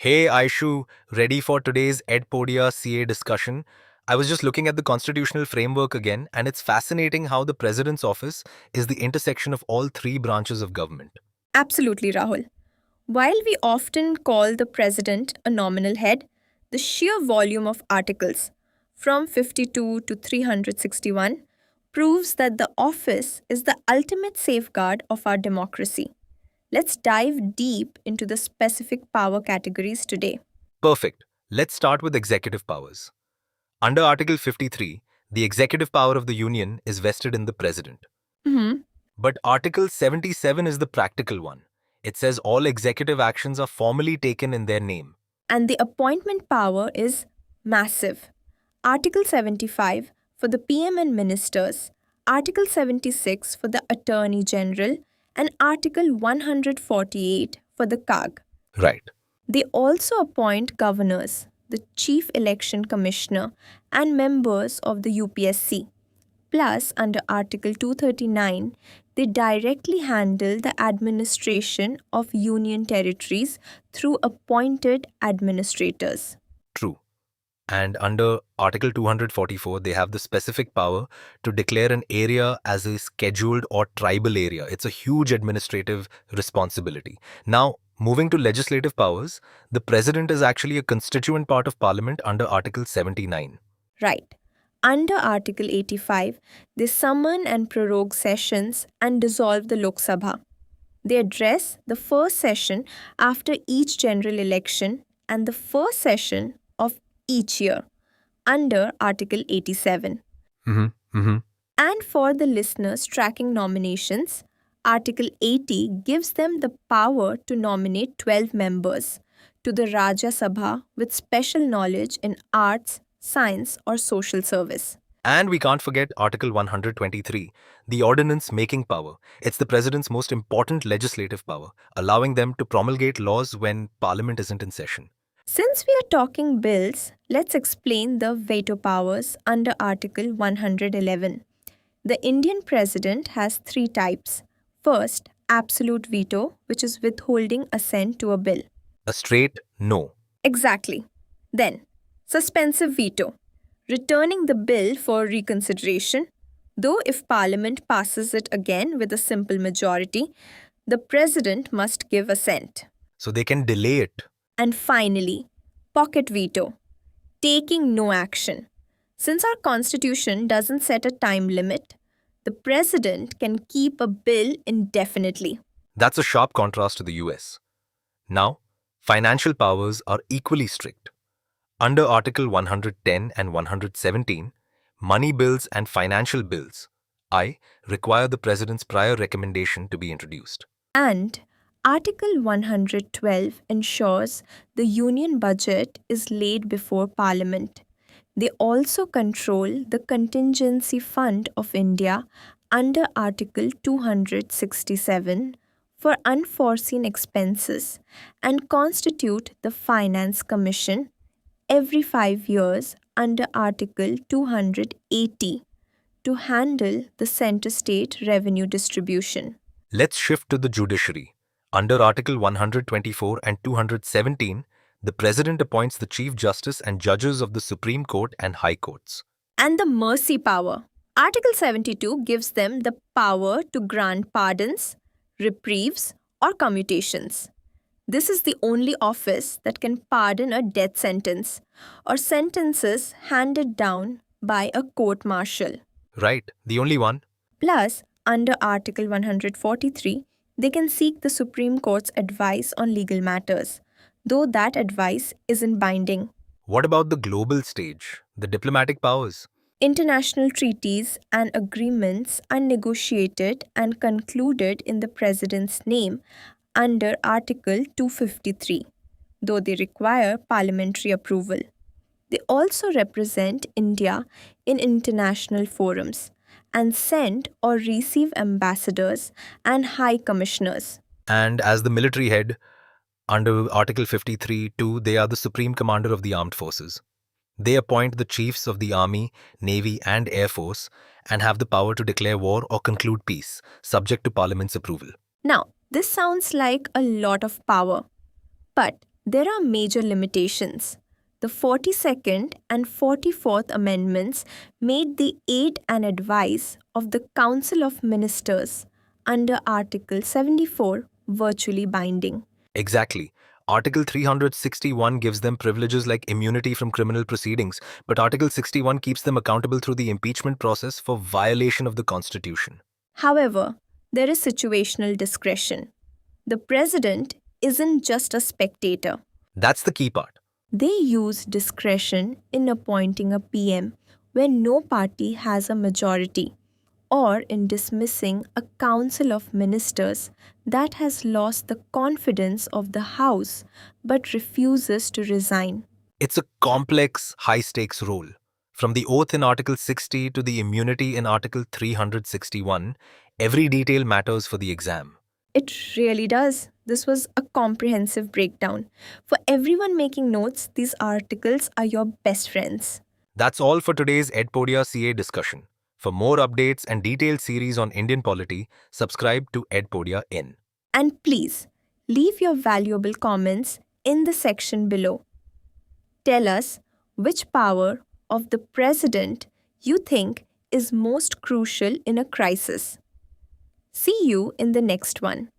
Hey Aishu, ready for today's EdPodia CA discussion? I was just looking at the constitutional framework again, and it's fascinating how the President's office is the intersection of all three branches of government. Absolutely, Rahul. While we often call the president a nominal head, the sheer volume of articles, from 52 to 361, proves that the office is the ultimate safeguard of our democracy. Let's dive deep into the specific power categories today. Perfect. Let's start with executive powers. Under Article 53, the executive power of the Union is vested in the President. Mhm. But Article 77 is the practical one. It says all executive actions are formally taken in their name. And the appointment power is massive. Article 75 for the PM and ministers, Article 76 for the Attorney General, and Article 148 for the CAG. Right. They also appoint governors, the Chief Election Commissioner, and members of the UPSC. Plus, under Article 239, they directly handle the administration of union territories through appointed administrators. True. And under Article 244, they have the specific power to declare an area as a scheduled or tribal area. It's a huge administrative responsibility. Now, moving to legislative powers, the president is actually a constituent part of parliament under Article 79. Right. Under Article 85, they summon and prorogue sessions and dissolve the Lok Sabha. They address the first session after each general election and the first session of each year under Article 87. Mm-hmm. Mm-hmm. And for the listeners tracking nominations, Article 80 gives them the power to nominate 12 members to the Rajya Sabha with special knowledge in arts, science, or social service. And we can't forget Article 123, the ordinance making power. It's the president's most important legislative power, allowing them to promulgate laws when parliament isn't in session. Since we are talking bills, let's explain the veto powers under Article 111. The Indian president has three types. First, absolute veto, which is withholding assent to a bill. A straight no. Exactly. Then, suspensive veto, returning the bill for reconsideration, though if Parliament passes it again with a simple majority, the President must give assent. So they can delay it. And finally, pocket veto, taking no action. Since our Constitution doesn't set a time limit, the President can keep a bill indefinitely. That's a sharp contrast to the US. Now, financial powers are equally strict. Under Article 110 and 117, money bills and financial bills, I, require the President's prior recommendation to be introduced. And Article 112 ensures the union budget is laid before Parliament. They also control the contingency fund of India under Article 267 for unforeseen expenses and constitute the Finance Commission every 5 years under Article 280 to handle the center state revenue distribution. Let's shift to the judiciary. Under Article 124 and 217, the President appoints the Chief Justice and judges of the Supreme Court and High Courts. And the mercy power. Article 72 gives them the power to grant pardons, reprieves, or commutations. This is the only office that can pardon a death sentence or sentences handed down by a court martial. Right, the only one. Plus, under Article 143, they can seek the Supreme Court's advice on legal matters, though that advice isn't binding. What about the global stage, the diplomatic powers? International treaties and agreements are negotiated and concluded in the President's name under Article 253, though they require parliamentary approval. They also represent India in international forums and send or receive ambassadors and high commissioners. And as the military head, under Article 53 too, they are the Supreme Commander of the Armed Forces. They appoint the chiefs of the Army, Navy, and Air Force and have the power to declare war or conclude peace, subject to Parliament's approval. Now, this sounds like a lot of power. But There are major limitations. The 42nd and 44th Amendments made the aid and advice of the Council of Ministers under Article 74 virtually binding. Exactly. Article 361 gives them privileges like immunity from criminal proceedings, but Article 61 keeps them accountable through the impeachment process for violation of the Constitution. However, there is situational discretion. The president isn't just a spectator. That's the key part. They use discretion in appointing a PM when no party has a majority, or in dismissing a council of ministers that has lost the confidence of the House but refuses to resign. It's a complex, high stakes role. From the oath in Article 60 to the immunity in Article 361, every detail matters for the exam. It really does. This was a comprehensive breakdown. For everyone making notes, these articles are your best friends. That's all for today's EdPodia CA discussion. For more updates and detailed series on Indian polity, subscribe to EdPodia in. And please, leave your valuable comments in the section below. Tell us which power of the president you think is most crucial in a crisis. See you in the next one.